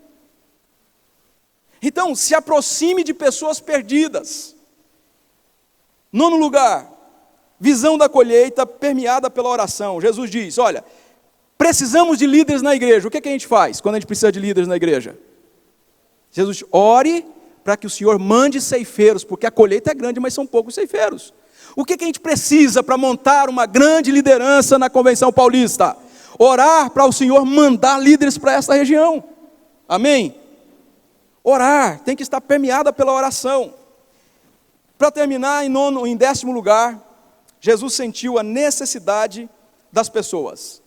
Então, se aproxime de pessoas perdidas. Nono lugar, visão da colheita permeada pela oração. Jesus diz, olha, precisamos de líderes na igreja. O que a gente faz quando a gente precisa de líderes na igreja? Jesus diz, ore para que o Senhor mande ceifeiros, porque a colheita é grande, mas são poucos ceifeiros. O que a gente precisa para montar uma grande liderança na Convenção Paulista? Orar para o Senhor mandar líderes para essa região. Amém? Orar tem que estar permeada pela oração. Para terminar, em décimo lugar, Jesus sentiu a necessidade das pessoas.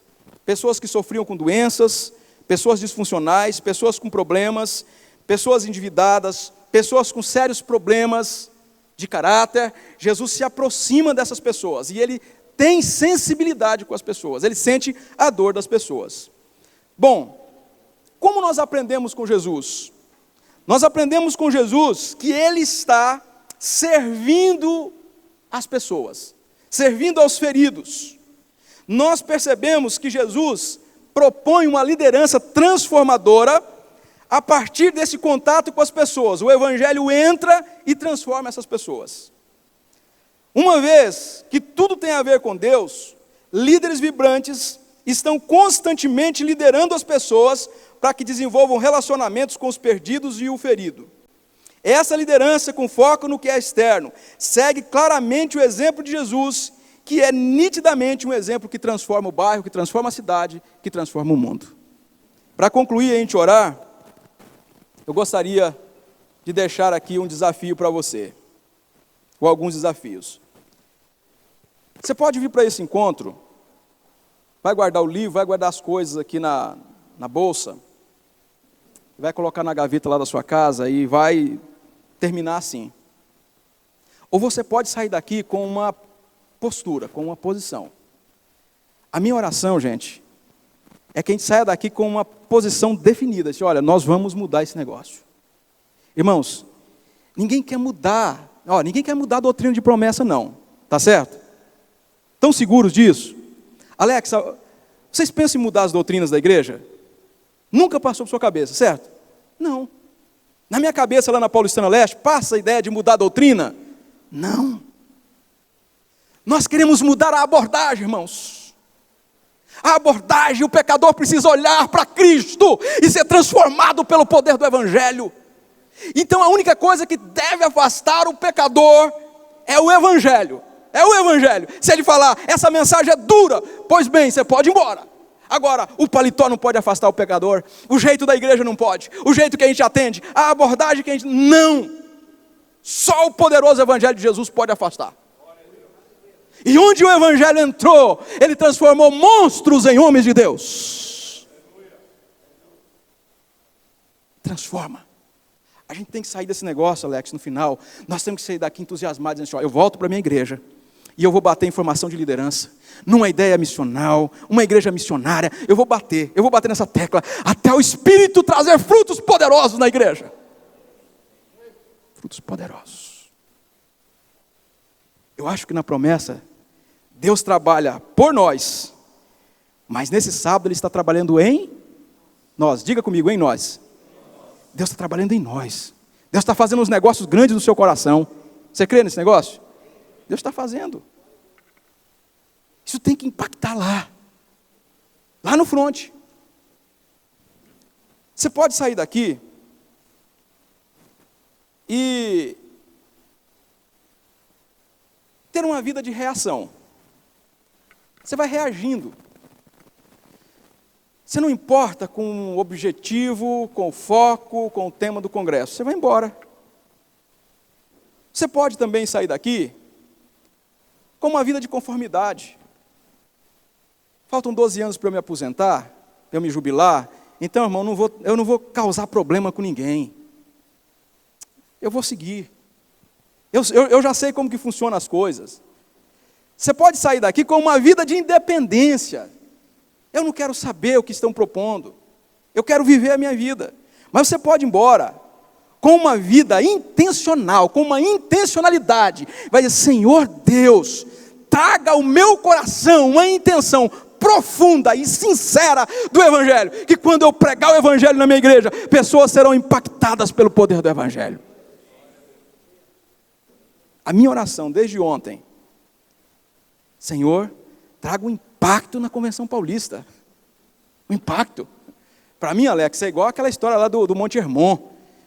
Pessoas que sofriam com doenças, pessoas disfuncionais, pessoas com problemas, pessoas endividadas, pessoas com sérios problemas de caráter. Jesus se aproxima dessas pessoas e ele tem sensibilidade com as pessoas, ele sente a dor das pessoas. Bom, como nós aprendemos com Jesus? Nós aprendemos com Jesus que ele está servindo as pessoas, servindo aos feridos. Nós percebemos que Jesus propõe uma liderança transformadora a partir desse contato com as pessoas. O Evangelho entra e transforma essas pessoas. Uma vez que tudo tem a ver com Deus, líderes vibrantes estão constantemente liderando as pessoas para que desenvolvam relacionamentos com os perdidos e o ferido. Essa liderança com foco no que é externo segue claramente o exemplo de Jesus, que é nitidamente um exemplo que transforma o bairro, que transforma a cidade, que transforma o mundo. Para concluir e a gente orar, eu gostaria de deixar aqui um desafio para você, ou alguns desafios. Você pode vir para esse encontro, vai guardar o livro, vai guardar as coisas aqui na bolsa, vai colocar na gaveta lá da sua casa e vai terminar assim. Ou você pode sair daqui com uma postura, com uma posição. A minha oração, gente, é que a gente saia daqui com uma posição definida. Assim, olha, nós vamos mudar esse negócio. Irmãos, ninguém quer mudar a doutrina de promessa não, tá certo? Estão seguros disso? Alex, vocês pensam em mudar as doutrinas da igreja? Nunca passou por sua cabeça, certo? Não. Na minha cabeça, lá na Paulistana Leste, passa a ideia de mudar a doutrina? Não. Nós queremos mudar a abordagem, irmãos. A abordagem, o pecador precisa olhar para Cristo e ser transformado pelo poder do Evangelho. Então a única coisa que deve afastar o pecador é o Evangelho. É o Evangelho. Se ele falar, essa mensagem é dura, pois bem, você pode ir embora. Agora, o paletó não pode afastar o pecador, o jeito da igreja não pode, o jeito que a gente atende, a abordagem que a gente... Não! Só o poderoso Evangelho de Jesus pode afastar. E onde o Evangelho entrou, ele transformou monstros em homens de Deus. Transforma. A gente tem que sair desse negócio, Alex, no final. Nós temos que sair daqui entusiasmados, dizendo assim, eu volto para a minha igreja e eu vou bater em formação de liderança, numa ideia missional, uma igreja missionária. Eu vou bater nessa tecla, até o Espírito trazer frutos poderosos na igreja. Frutos poderosos. Eu acho que na promessa, Deus trabalha por nós, mas nesse sábado Ele está trabalhando em nós. Diga comigo, em nós. Deus está trabalhando em nós. Deus está fazendo uns negócios grandes no seu coração. Você crê nesse negócio? Deus está fazendo. Isso tem que impactar lá no fronte. Você pode sair daqui e ter uma vida de reação. Você vai reagindo. Você não importa com o objetivo, com o foco, com o tema do congresso. Você vai embora. Você pode também sair daqui com uma vida de conformidade. Faltam 12 anos para eu me aposentar, para eu me jubilar. Então, irmão, eu não vou causar problema com ninguém. Eu vou seguir. Eu já sei como que funcionam as coisas. Você pode sair daqui com uma vida de independência. Eu não quero saber o que estão propondo. Eu quero viver a minha vida. Mas você pode ir embora com uma vida intencional, com uma intencionalidade. Vai dizer, Senhor Deus, traga ao meu coração uma intenção profunda e sincera do Evangelho. Que quando eu pregar o Evangelho na minha igreja, pessoas serão impactadas pelo poder do Evangelho. A minha oração desde ontem, Senhor, traga um impacto na Convenção Paulista. Um impacto. Para mim, Alex, é igual aquela história lá do Monte Hermon.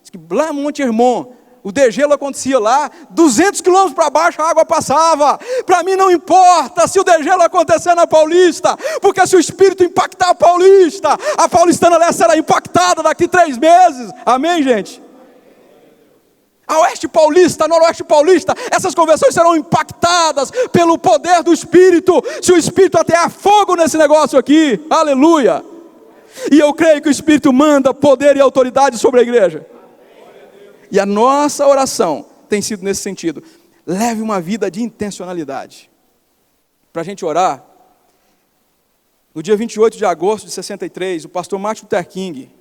Diz que lá no Monte Hermon, o degelo acontecia lá, 200 quilômetros para baixo a água passava. Para mim não importa se o degelo acontecer na Paulista, porque se o Espírito impactar a paulistana será impactada daqui 3 meses. Amém, gente? A Oeste Paulista, a Noroeste Paulista, essas convenções serão impactadas pelo poder do Espírito, se o Espírito atear fogo nesse negócio aqui, aleluia. E eu creio que o Espírito manda poder e autoridade sobre a igreja. E a nossa oração tem sido nesse sentido. Leve uma vida de intencionalidade. Para a gente orar, no dia 28 de agosto de 63, o pastor Martin Luther King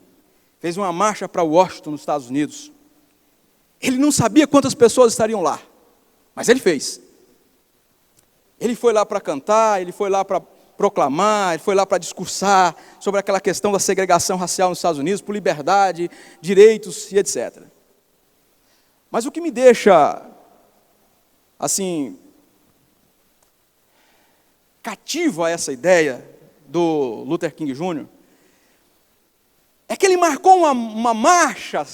fez uma marcha para Washington, nos Estados Unidos. Ele não sabia quantas pessoas estariam lá, mas ele fez. Ele foi lá para cantar, ele foi lá para proclamar, ele foi lá para discursar sobre aquela questão da segregação racial nos Estados Unidos, por liberdade, direitos e etc. Mas o que me deixa, assim, cativo a essa ideia do Luther King Jr., é que ele marcou uma marcha,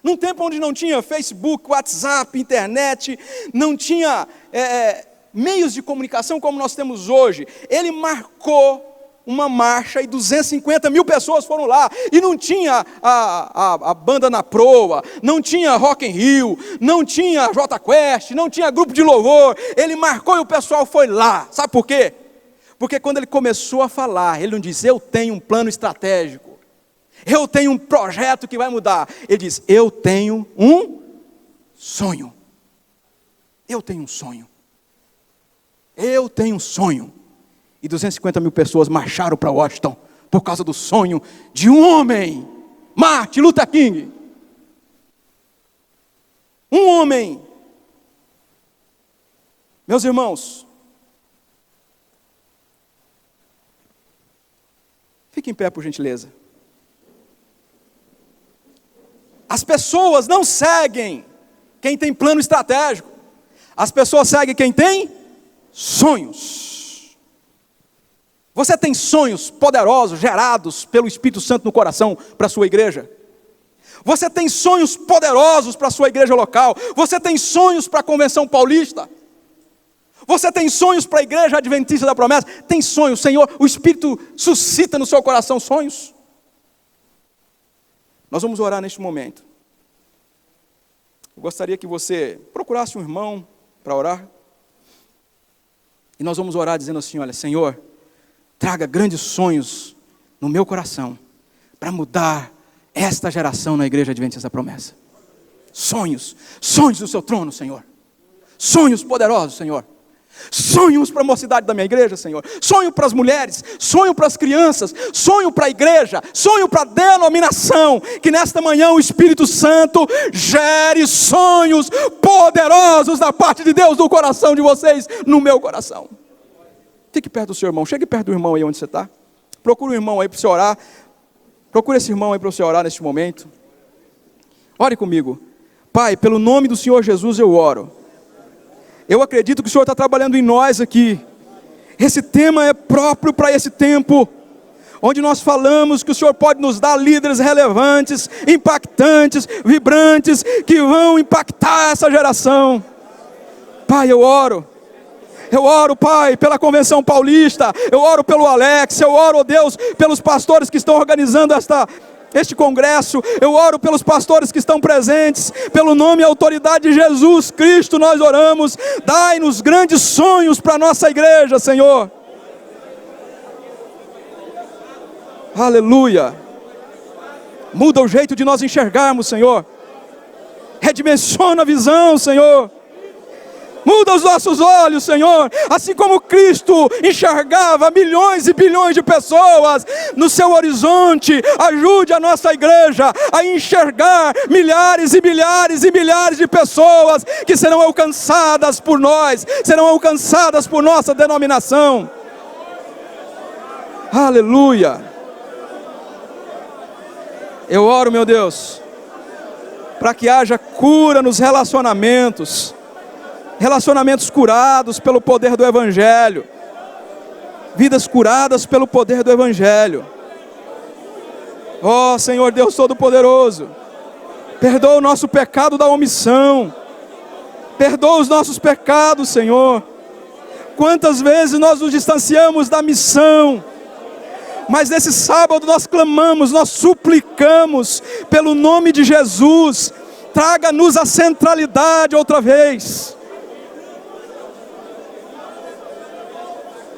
num tempo onde não tinha Facebook, WhatsApp, internet, não tinha meios de comunicação como nós temos hoje. Ele marcou uma marcha e 250 mil pessoas foram lá. E não tinha a banda na proa, não tinha Rock in Rio, não tinha Jota Quest, não tinha grupo de louvor. Ele marcou e o pessoal foi lá. Sabe por quê? Porque quando ele começou a falar, ele não disse, eu tenho um plano estratégico. Eu tenho um projeto que vai mudar. Ele diz, eu tenho um sonho. Eu tenho um sonho. Eu tenho um sonho. E 250 mil pessoas marcharam para Washington por causa do sonho de um homem, Martin Luther King. Um homem. Meus irmãos, fique em pé por gentileza. As pessoas não seguem quem tem plano estratégico. As pessoas seguem quem tem sonhos. Você tem sonhos poderosos gerados pelo Espírito Santo no coração para a sua igreja? Você tem sonhos poderosos para a sua igreja local? Você tem sonhos para a Convenção Paulista? Você tem sonhos para a Igreja Adventista da Promessa? Tem sonhos, Senhor, o Espírito suscita no seu coração sonhos? Nós vamos orar neste momento. Eu gostaria que você procurasse um irmão para orar. E nós vamos orar dizendo assim, olha, Senhor, traga grandes sonhos no meu coração para mudar esta geração na Igreja Adventista da Promessa. Sonhos, sonhos do seu trono, Senhor. Sonhos poderosos, Senhor. Sonhos para a mocidade da minha igreja, Senhor. Sonho para as mulheres, sonho para as crianças, sonho para a igreja, sonho para a denominação. Que nesta manhã o Espírito Santo gere sonhos poderosos da parte de Deus no coração de vocês, no meu coração. Fique perto do seu irmão, chegue perto do irmão aí onde você está. Procure um irmão aí para você orar. Procure esse irmão aí para você orar neste momento. Ore comigo. Pai, pelo nome do Senhor Jesus eu oro. Eu acredito que o Senhor está trabalhando em nós aqui. Esse tema é próprio para esse tempo, onde nós falamos que o Senhor pode nos dar líderes relevantes, impactantes, vibrantes, que vão impactar essa geração. Pai, eu oro, Pai, pela Convenção Paulista, eu oro pelo Alex, eu oro, ó Deus, pelos pastores que estão organizando este congresso, eu oro pelos pastores que estão presentes, pelo nome e autoridade de Jesus Cristo nós oramos. Dai-nos grandes sonhos para a nossa igreja, Senhor. Aleluia. Muda o jeito de nós enxergarmos, Senhor. Redimensiona a visão, Senhor. Muda os nossos olhos, Senhor, assim como Cristo enxergava milhões e bilhões de pessoas no seu horizonte. Ajude a nossa igreja a enxergar milhares e milhares e milhares de pessoas que serão alcançadas por nós, serão alcançadas por nossa denominação. Aleluia. Eu oro, meu Deus, para que haja cura nos relacionamentos, relacionamentos curados pelo poder do Evangelho, vidas curadas pelo poder do Evangelho. Ó Senhor Deus Todo-Poderoso, perdoa o nosso pecado da omissão, perdoa os nossos pecados, Senhor. Quantas vezes nós nos distanciamos da missão, mas nesse sábado nós clamamos, nós suplicamos, pelo nome de Jesus, traga-nos a centralidade outra vez.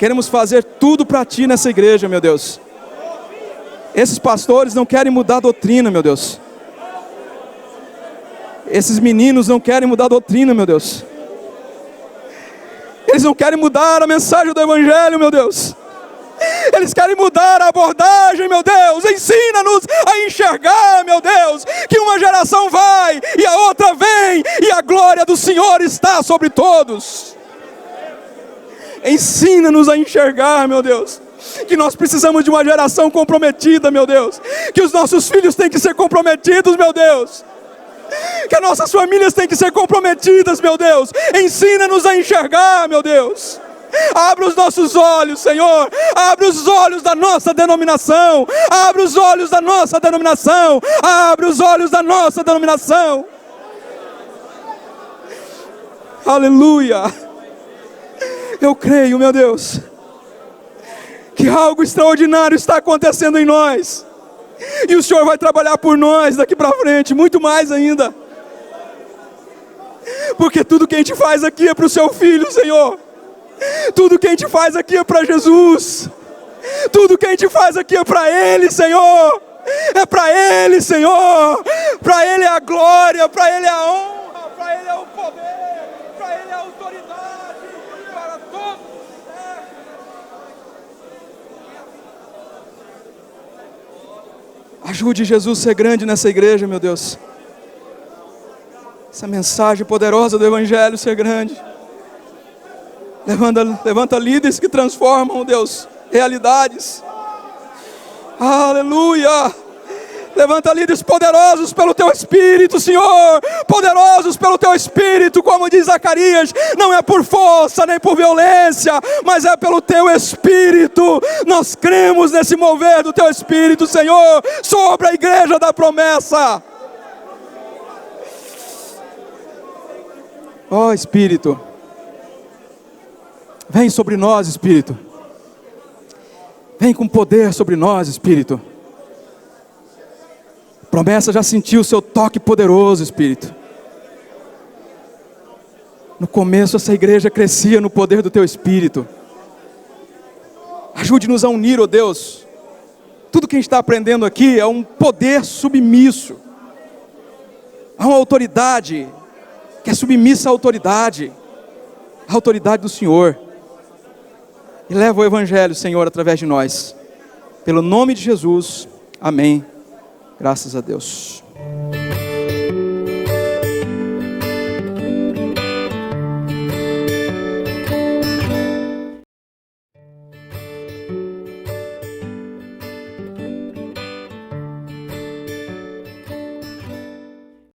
Queremos fazer tudo para Ti nessa igreja, meu Deus. Esses pastores não querem mudar a doutrina, meu Deus. Esses meninos não querem mudar a doutrina, meu Deus. Eles não querem mudar a mensagem do Evangelho, meu Deus. Eles querem mudar a abordagem, meu Deus. Ensina-nos a enxergar, meu Deus, que uma geração vai e a outra vem, e a glória do Senhor está sobre todos. Ensina-nos a enxergar, meu Deus, que nós precisamos de uma geração comprometida, meu Deus, que os nossos filhos têm que ser comprometidos, meu Deus, que as nossas famílias têm que ser comprometidas, meu Deus. Ensina-nos a enxergar, meu Deus. Abre os nossos olhos, Senhor. Abre os olhos da nossa denominação. Abre os olhos da nossa denominação. Abre os olhos da nossa denominação. Aleluia. Eu creio, meu Deus, que algo extraordinário está acontecendo em nós. E o Senhor vai trabalhar por nós daqui para frente, muito mais ainda. Porque tudo que a gente faz aqui é para o Seu Filho, Senhor. Tudo que a gente faz aqui é para Jesus. Tudo que a gente faz aqui é para Ele, Senhor. É para Ele, Senhor. Para Ele é a glória, para Ele é a honra, para Ele é o poder, para Ele é a autoridade, para todos. Ajude Jesus a ser grande nessa igreja, meu Deus. Essa mensagem poderosa do Evangelho ser grande. Levanta líderes que transformam, Deus, realidades. Aleluia. Levanta líderes poderosos pelo Teu Espírito, Senhor. Poderosos pelo Teu Espírito, como diz Zacarias. Não é por força nem por violência, mas é pelo Teu Espírito. Nós cremos nesse mover do Teu Espírito, Senhor, sobre a igreja da promessa. Ó Espírito, vem sobre nós, Espírito. Vem com poder sobre nós, Espírito. A promessa já sentiu o Seu toque poderoso, Espírito. No começo essa igreja crescia no poder do Teu Espírito. Ajude-nos a unir, ó Deus. Tudo que a gente está aprendendo aqui é um poder submisso. Há uma autoridade que é submissa à autoridade. A autoridade do Senhor. E leva o Evangelho, Senhor, através de nós. Pelo nome de Jesus. Amém. Graças a Deus.